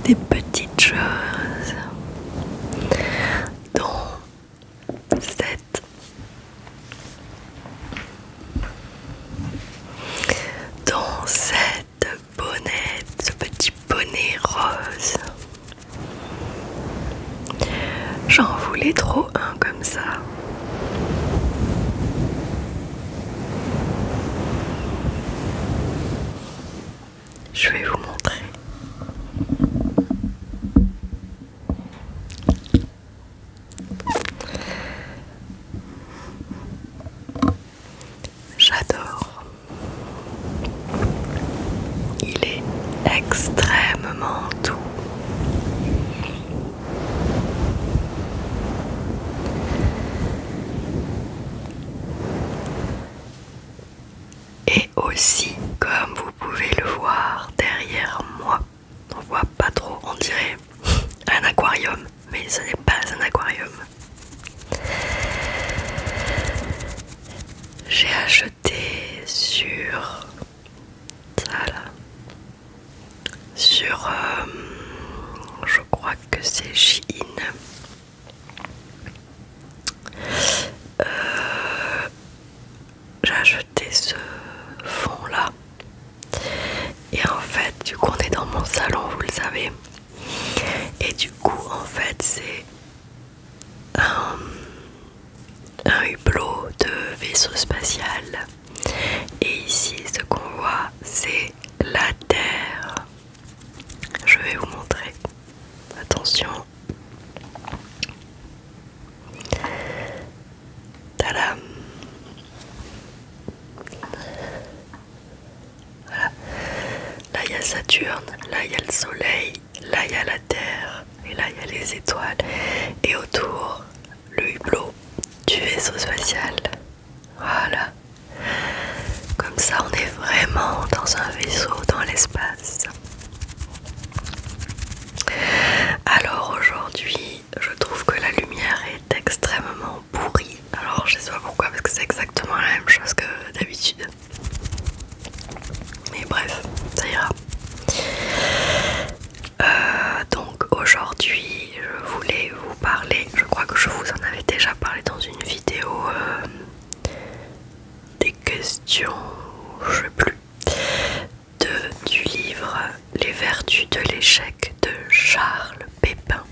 des petites choses dont cette bonnette, ce petit bonnet rose. J'en voulais trop un comme ça. Je vais vous montrer. J'adore. Il est extrêmement doux. Et aussi, comme vous pouvez le voir derrière moi, on voit pas trop, on dirait un aquarium, mais ce n'est pas un aquarium. J'ai acheté sur ça là, sur je crois que c'est Shein. J'ai acheté ce fond là et en fait du coup on est dans mon salon, vous le savez, et du coup en fait c'est un hublot de vaisseau spatial, et ici ce qu'on voit c'est la Terre. Je vais vous montrer, attention. Tadam. Voilà. Là il y a Saturne, là il y a le soleil, là il y a la Terre, et là il y a les étoiles, et autour le hublot du vaisseau spatial. Voilà. Comme ça on est vraiment dans un vaisseau dans l'espace. Alors aujourd'hui je trouve que la lumière est extrêmement pourrie. Alors je sais pas pourquoi, parce que c'est exactement la même chose que d'habitude. Mais bref, ça ira. Donc aujourd'hui je voulais vous parler, je crois que je vous en avais déjà parlé dans une vidéo des questions, je sais plus, du livre Les vertus de l'échec de Charles Pépin.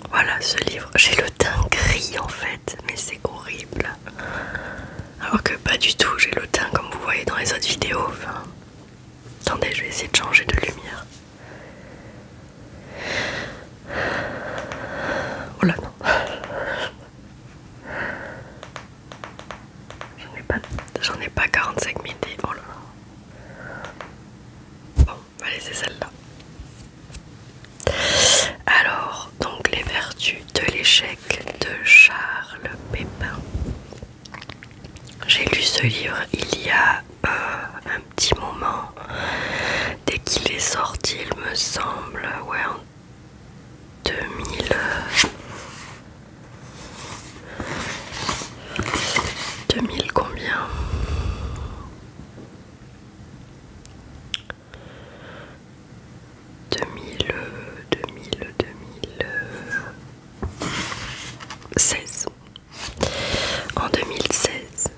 Voilà ce livre, j'ai le teint gris en fait, mais c'est horrible. Alors que pas du tout, j'ai le teint comme vous voyez dans les autres vidéos. Enfin, attendez, je vais essayer de changer de lumière. Oh là non. J'en ai pas 45 000. Oh là là. Bon, on va laisser celle-là. Alors, donc les vertus de l'échec de Charles Pépin. J'ai lu ce livre il y a un petit moment, dès qu'il est sorti, il me semble, ouais, en 2000. 2000 combien? 2016. En 2016.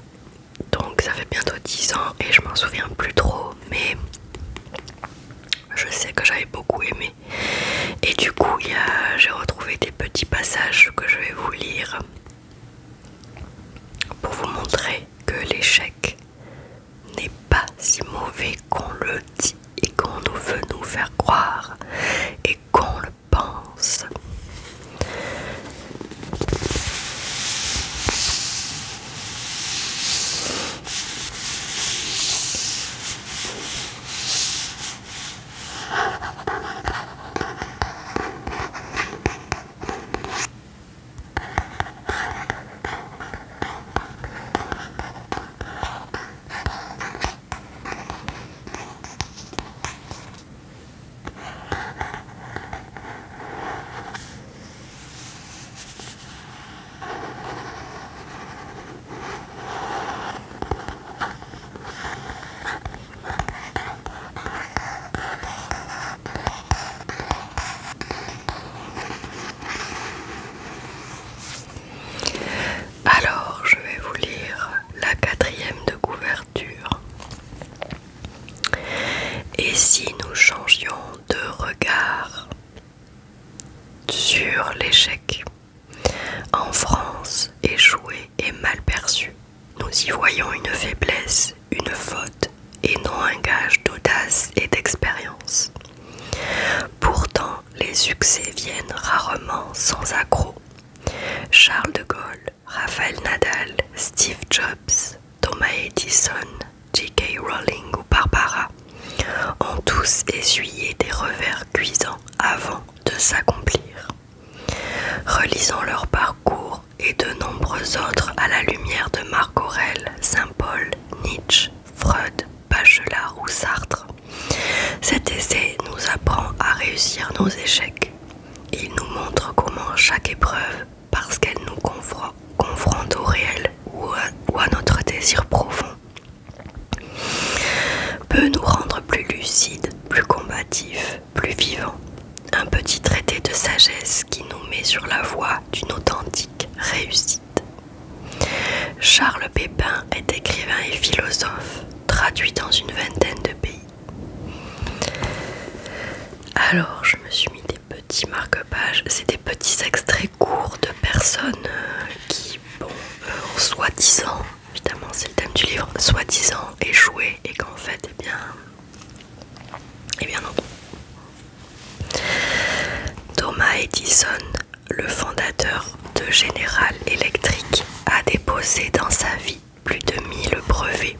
Donc ça fait bientôt 10 ans et je m'en souviens plus trop, mais je sais que j'avais beaucoup aimé. Et du coup, j'ai retrouvé des petits passages que je vais vous lire pour vous montrer que l'échec n'est pas si mauvais qu'on le dit et qu'on nous veut nous faire croire et qu'on le pense. si nous changions de regard sur l'échec? En France, échouer est mal perçu. Nous y voyons une faiblesse, une faute, et non un gage d'audace et d'expérience. Pourtant, les succès viennent rarement sans accroc. Charles de Gaulle, Raphaël Nadal, Steve Jobs, Thomas Edison, J.K. Rowling ou Barbara ont tous essuyé des revers cuisants avant de s'accomplir. Relisons leur parcours et de nombreux autres à la lumière de Marc Aurèle, Saint-Paul, Nietzsche, Freud, Bachelard ou Sartre. Cet essai nous apprend à réussir nos échecs. Il nous montre comment chaque épreuve, parce qu'elle nous confronte au réel ou à notre désir profond, peut nous rendre plus lucides, plus combatifs, plus vivants. Un petit traité de sagesse qui nous met sur la voie d'une authentique réussite. Charles Pépin est écrivain et philosophe, traduit dans une vingtaine de pays. Alors, je me suis mis des petits marque-pages, c'est des petits extraits courts de personnes qui, ont soi-disant, évidemment c'est le thème du livre, soi-disant échoué et qu'en fait, eh bien non. Thomas Edison, le fondateur de General Electric, a déposé dans sa vie plus de 1000 brevets.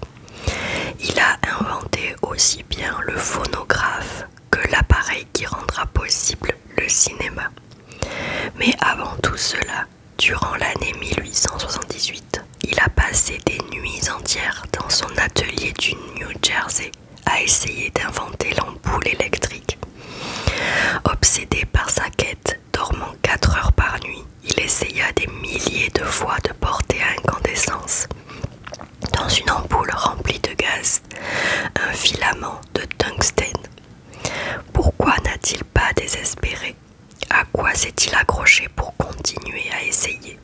Il a inventé aussi bien le phonographe que l'appareil qui rendra possible le cinéma. Mais avant tout cela, durant l'année 1878, il a passé des nuits entières dans son atelier du New Jersey à essayer d'inventer l'ampoule électrique. Obsédé par sa quête, dormant 4 heures par nuit, il essaya des milliers de fois de porter à incandescence, dans une ampoule remplie de gaz, un filament de tungstène. Pourquoi n'a-t-il pas désespéré? À quoi s'est-il accroché pour continuer à essayer?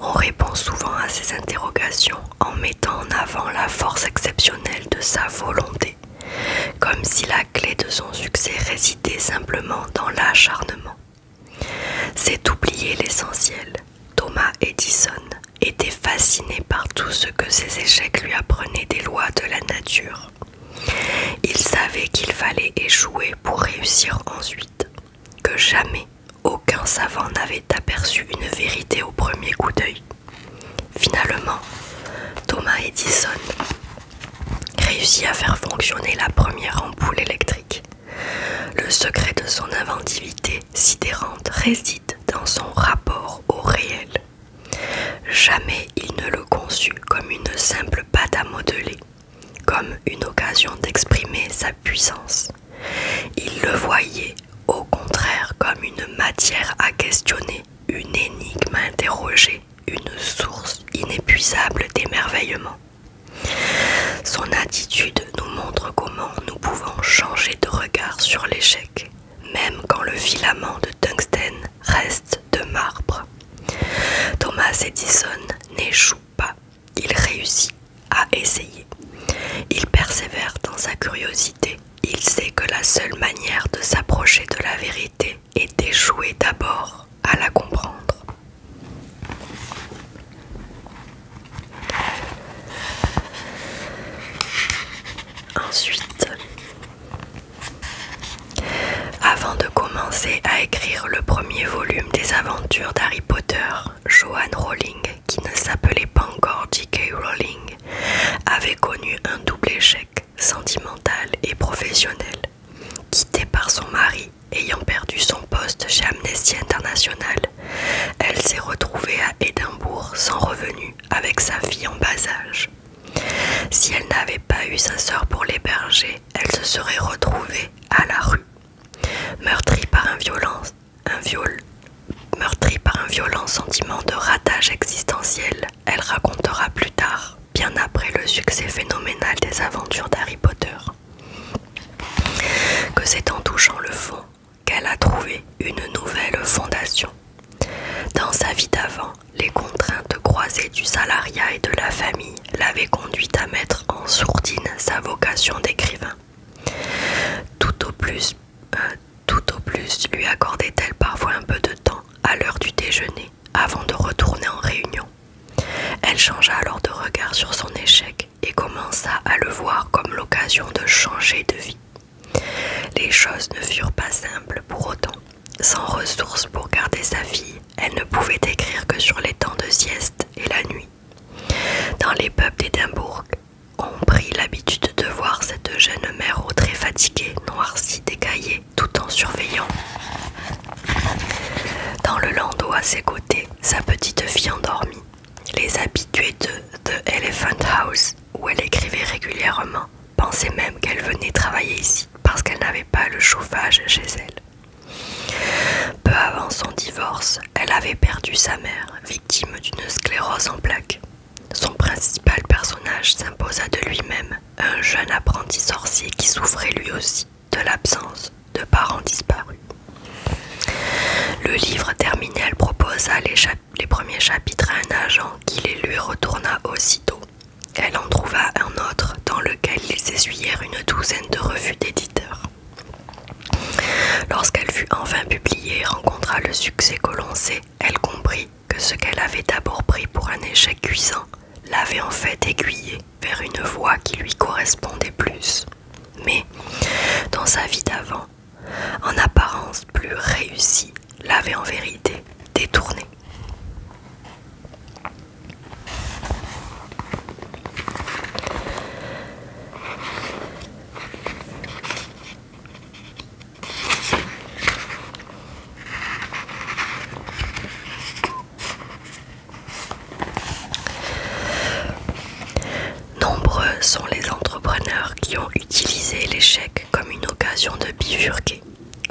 On répond souvent à ces interrogations en mettant en avant la force exceptionnelle de sa volonté, comme si la clé de son succès résidait simplement dans l'acharnement. C'est oublier l'essentiel. Thomas Edison était fasciné par tout ce que ses échecs lui apprenaient des lois de la nature. Il savait qu'il fallait échouer pour réussir ensuite, que jamais aucun savant n'avait aperçu une vérité au premier coup d'œil. Finalement, Thomas Edison réussit à faire fonctionner la première ampoule électrique. Le secret de son inventivité sidérante réside dans son rapport au réel. Jamais il ne le conçut comme une simple pâte à modeler, comme une occasion d'exprimer sa puissance. Il le voyait, au contraire, comme une matière à questionner, une énigme à interroger, une source inépuisable d'émerveillement. Son attitude nous montre comment nous pouvons changer de regard sur l'échec, même quand le filament de tungstène reste de marbre. Thomas Edison n'échoue pas, il réussit à essayer. Il persévère dans sa curiosité, il sait que la seule manière de s'approcher de la vérité est d'échouer d'abord à la comprendre. Ensuite, avant de commencer à écrire le premier volume des aventures d'Harry Potter, Joanne Rowling, qui ne s'appelait pas encore J.K. Rowling, avait connu un double échec sentimental et professionnel. Quittée par son mari, ayant perdu son poste chez Amnesty International, elle s'est retrouvée à Édimbourg sans revenu avec sa fille en bas âge. Si elle n'avait pas eu sa sœur pour l'héberger, elle se serait retrouvée à la rue. Meurtrie par un violent sentiment de ratage existentiel, elle racontera plus tard, bien après le succès phénoménal des aventures d'Harry Potter, que c'est en touchant le fond qu'elle a trouvé une nouvelle fondation. Dans sa vie d'avant, les contraintes croisées du salariat et de la famille l'avaient conduite à mettre en sourdine sa vocation d'écrivain. tout au plus lui accordait-elle parfois un peu de temps à l'heure du déjeuner avant de retourner en réunion. Elle changea alors de regard sur son échec et commença à le voir comme l'occasion de changer de vie. Les choses ne furent pas simples pour autant. Sans ressources pour garder sa fille, elle ne pouvait écrire que sur les temps de sieste et la nuit. Dans les pubs d'Édimbourg, on prit l'habitude de voir cette jeune mère au trait fatigué, noircie, décaillée, tout en surveillant. Dans le landau à ses côtés, sa petite fille endormie. Les habitués de The Elephant House, où elle écrivait régulièrement, pensaient même qu'elle venait travailler ici parce qu'elle n'avait pas le chauffage chez elle. Peu avant son divorce, elle avait perdu sa mère, victime d'une sclérose en plaques. Son principal personnage s'imposa de lui-même, un jeune apprenti sorcier qui souffrait lui aussi de l'absence de parents disparus. Le livre terminé, elle proposa les premiers chapitres à un agent qui les lui retourna aussitôt. Elle en trouva un autre dans lequel ils essuyèrent une douzaine de revues d'éditeurs. Lorsqu'elle fut enfin publiée et rencontra le succès que l'on sait, elle comprit que ce qu'elle avait d'abord pris pour un échec cuisant l'avait en fait aiguillée vers une voie qui lui correspondait plus. Mais, dans sa vie d'avant, en apparence plus réussie, l'avait en vérité détournée. Nombreux sont les entrepreneurs qui ont utilisé l'échec comme une occasion de bifurquer.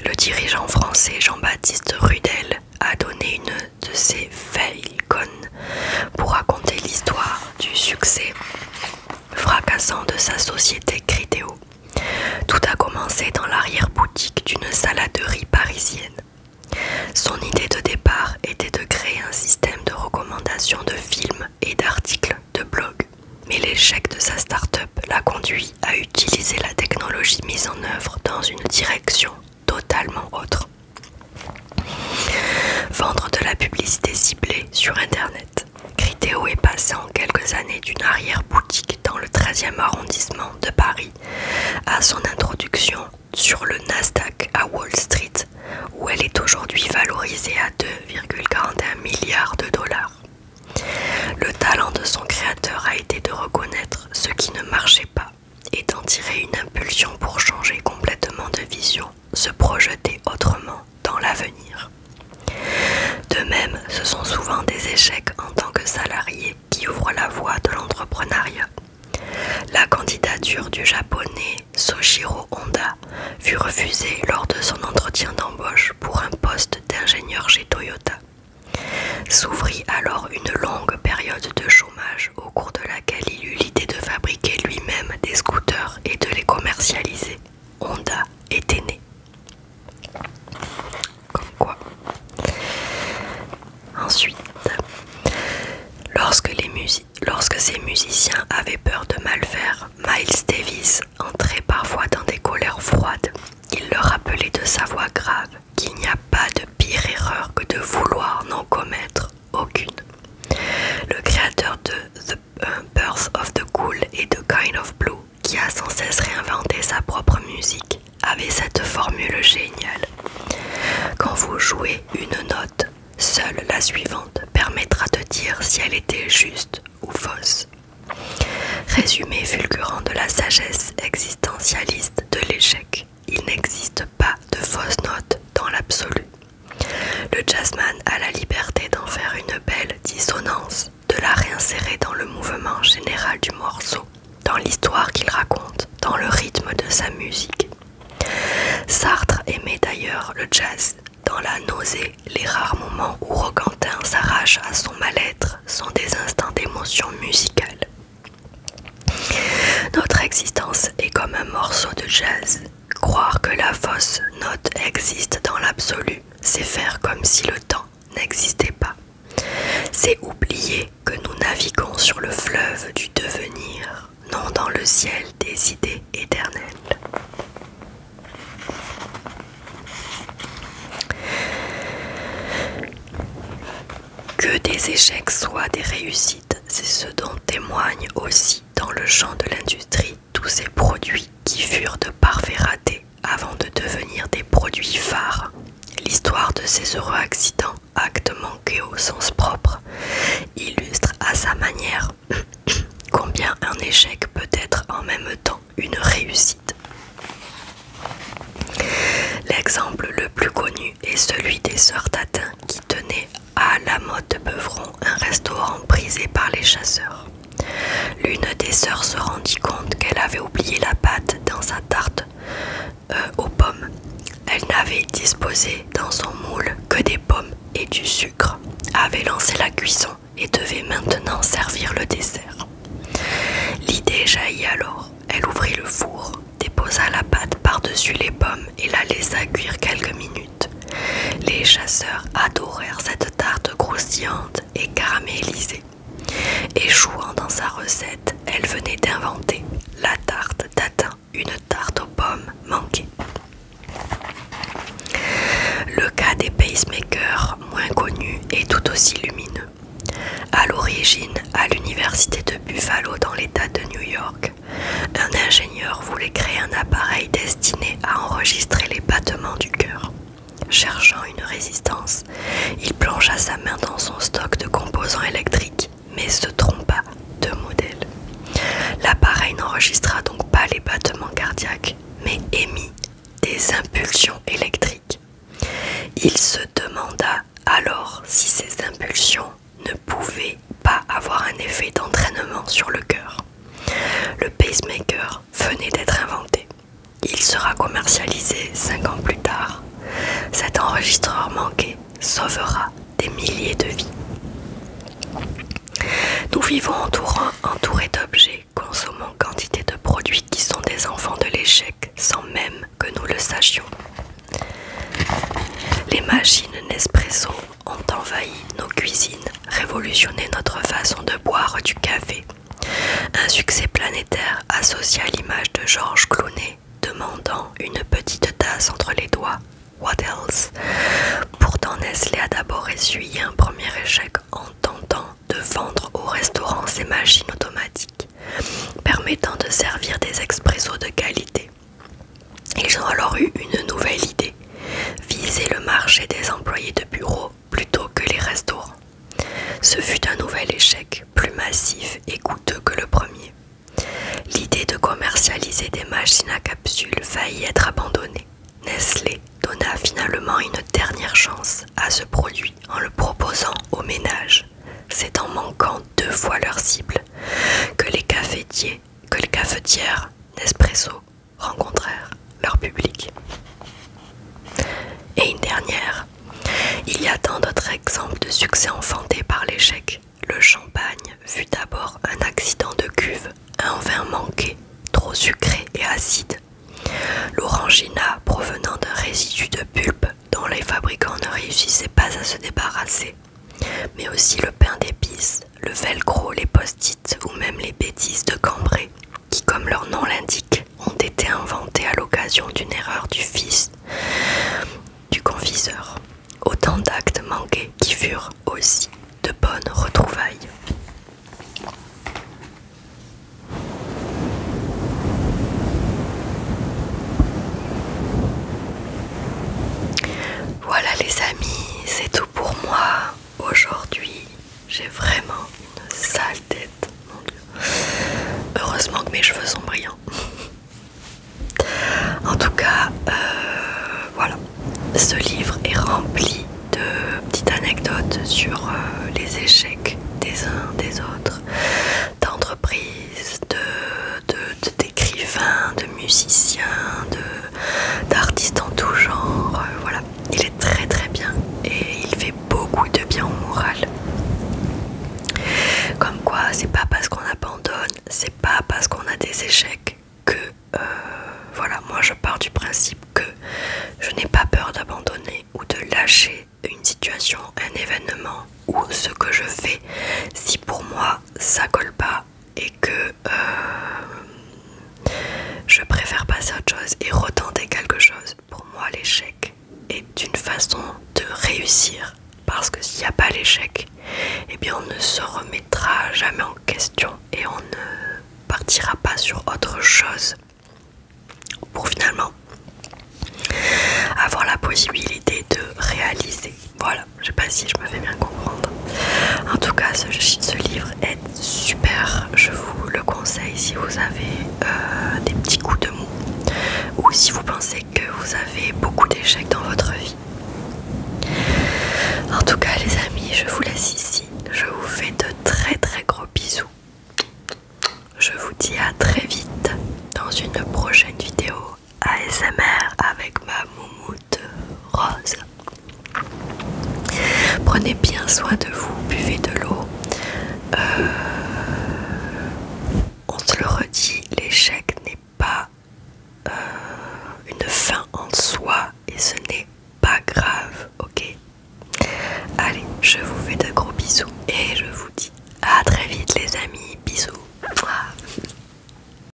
Le dirigeant français Jean-Baptiste Rudel a donné une de ses failcones pour raconter l'histoire du succès fracassant de sa société Criteo. Tout a commencé dans l'arrière-boutique d'une saladerie parisienne. Son idée de départ était de créer un système de recommandation de films et d'articles de blog. Mais l'échec de sa start-up l'a conduit à utiliser la technologie mise en œuvre dans une direction totalement autre. Vendre de la publicité ciblée sur Internet. Criteo est passé en quelques années d'une arrière-boutique dans le 13e arrondissement de Paris à son introduction sur le Nasdaq à Wall Street, où elle est aujourd'hui valorisée à 2,41 milliards de dollars. Le talent de son créateur a été de reconnaître ce qui ne marchait pas et d'en tirer une impulsion pour changer complètement de vision, se projeter autrement dans l'avenir. De même, ce sont souvent des échecs en tant que salarié qui ouvrent la voie de l'entrepreneuriat. La candidature du japonais Soichiro Honda fut refusée lors de son entretien d'embauche pour un poste d'ingénieur chez Toyota. S'ouvrit alors une longue période de chômage au cours de laquelle il eut l'idée de fabriquer lui-même des scooters et de les commercialiser. Honda était né. Comme quoi. Ensuite, lorsque ces musiciens avaient peur de mal faire, Miles Davis entrait parfois dans des colères froides. Il leur rappelait de sa voix grave qu'il n'y a pas de pire erreur que de vouloir n'en commettre aucune. Le créateur de The Birth of the Cool et de Kind of Blue, qui a sans cesse réinventé sa propre musique, avait cette formule géniale. Quand vous jouez une note, seule la suivante permettra de dire si elle était juste ou fausse. Résumé fulgurant de la sagesse existentialiste de l'échec. Il n'existe pas de fausses notes dans l'absolu. Le jazzman a la liberté d'en faire une belle dissonance, de la réinsérer dans le mouvement général du morceau, dans l'histoire qu'il raconte, dans le rythme de sa musique. Sartre aimait d'ailleurs le jazz. Dans la nausée, les rares moments où Roquentin s'arrache à son mal-être sont des instants d'émotion musicale. Notre existence est comme un morceau de jazz. Croire que la fausse note existe dans l'absolu, c'est faire comme si le temps n'existait pas. C'est oublier que nous naviguons sur le fleuve du devenir, non dans le ciel des idées éternelles. les échecs soient des réussites, c'est ce dont témoignent aussi dans le champ de l'industrie tous ces produits qui furent de parfaits ratés avant de devenir des produits phares. L'histoire de ces heureux accidents, actes manqués au sens propre, illustre à sa manière combien un échec peut être en même temps une réussite. L'exemple le plus connu est celui des sœurs Tatin qui tenaient à la Motte de Beuvron, un restaurant prisé par les chasseurs. L'une des sœurs se rendit compte qu'elle avait oublié la pâte dans sa tarte aux pommes. Elle n'avait disposé dans son moule que des pommes et du sucre, avait lancé la cuisson et devait maintenant servir le dessert. L'idée jaillit alors. Elle ouvrit le four, déposa la pâte par-dessus les pommes et la laissa cuire quelques minutes. Les chasseurs adorèrent cette tarte croustillante et caramélisée. Échouant dans sa recette, elle venait d'inventer la tarte tatin, une tarte aux pommes manquée. Le cas des pacemakers, moins connu, est tout aussi lumineux. À l'origine, à l'université de Buffalo dans l'État de New York, un ingénieur voulait créer un appareil destiné à enregistrer les battements du cœur. Cherchant une résistance, il plongea sa main dans son stock de composants électriques, mais se trompa de modèle. L'appareil n'enregistra donc pas les battements cardiaques, mais émit des impulsions électriques. Il se demanda alors si ces impulsions ne pouvaient pas avoir un effet d'entraînement sur le cœur. Le pacemaker venait d'être inventé. Il sera commercialisé 5 ans plus tard. Cet enregistreur manqué sauvera des milliers de vies. Nous vivons entourés d'objets, consommant quantité de produits qui sont des enfants de l'échec sans même que nous le sachions. Les machines Nespresso ont envahi nos cuisines, révolutionné notre façon de boire du café. Un succès planétaire associé à l'image de George Clooney demandant une petite tasse entre les doigts. What else? Pourtant Nestlé a d'abord essuyé un premier échec en tentant de vendre au restaurant ces machines automatiques permettant de servir des expressos de qualité. Ils ont alors eu une nouvelle idée, viser le marché des employés de bureau plutôt que les restaurants. Ce fut un nouvel échec, plus massif et coûteux que le premier. L'idée de commercialiser des machines à capsules faillit être abandonnée. Nestlé donna finalement une dernière chance à ce produit en le proposant aux ménages. C'est en manquant 2 fois leur cible que les cafetières Nespresso rencontrèrent leur public. Et une dernière, il y a tant d'autres exemples de succès enfantés par l'échec. Le champagne fut d'abord un accident de cuve, un vin manqué, trop sucré et acide. L'orangina provenant d'un résidu de pulpe dont les fabricants ne réussissaient pas à se débarrasser, mais aussi le pain d'épices, le velcro, les post-it ou même les bêtises de Cambrai, qui comme leur nom l'indique, ont été inventés à l'occasion d'une erreur du fils du confiseur. Autant d'actes manqués qui furent aussi de bonnes retrouvailles. Voilà les amis, c'est tout pour moi. Aujourd'hui, j'ai vraiment une sale tête, mon Dieu. Heureusement que mes cheveux sont brillants. En tout cas, voilà. Ce livre est rempli de petites anecdotes sur les échecs des uns des autres, d'entreprises, d'écrivains, de musiciens, d'artistes en tout genre. Voilà, il est très très bien et il fait beaucoup de bien au moral. Comme quoi, c'est pas parce qu'on abandonne, c'est pas parce qu'on a des échecs que voilà, moi je pars du principe que je n'ai pas peur d'abandonner ou de lâcher une situation, un événement ou ce que je fais si pour moi ça colle pas et que je préfère passer à autre chose et retenter quelque chose. Pour moi l'échec est une façon de réussir parce que s'il n'y a pas l'échec, eh bien on ne se remettra jamais en question et on ne partira pas sur autre chose pour finalement avoir la possibilité de réaliser. Voilà, je sais pas si je me fais bien comprendre. En tout cas, ce livre est super, je vous le conseille si vous avez des petits coups de mou ou si vous pensez que vous avez beaucoup d'échecs dans votre vie. En tout cas les amis, je vous laisse ici, je vous fais de très très gros bisous. Je vous dis à très vite dans une prochaine vidéo ASMR avec ma moumoute rose. Prenez bien soin de vous, buvez de l'eau. On se le redit, l'échec n'est pas une fin en soi et ce n'est pas grave, ok? Allez, je vous fais de gros bisous.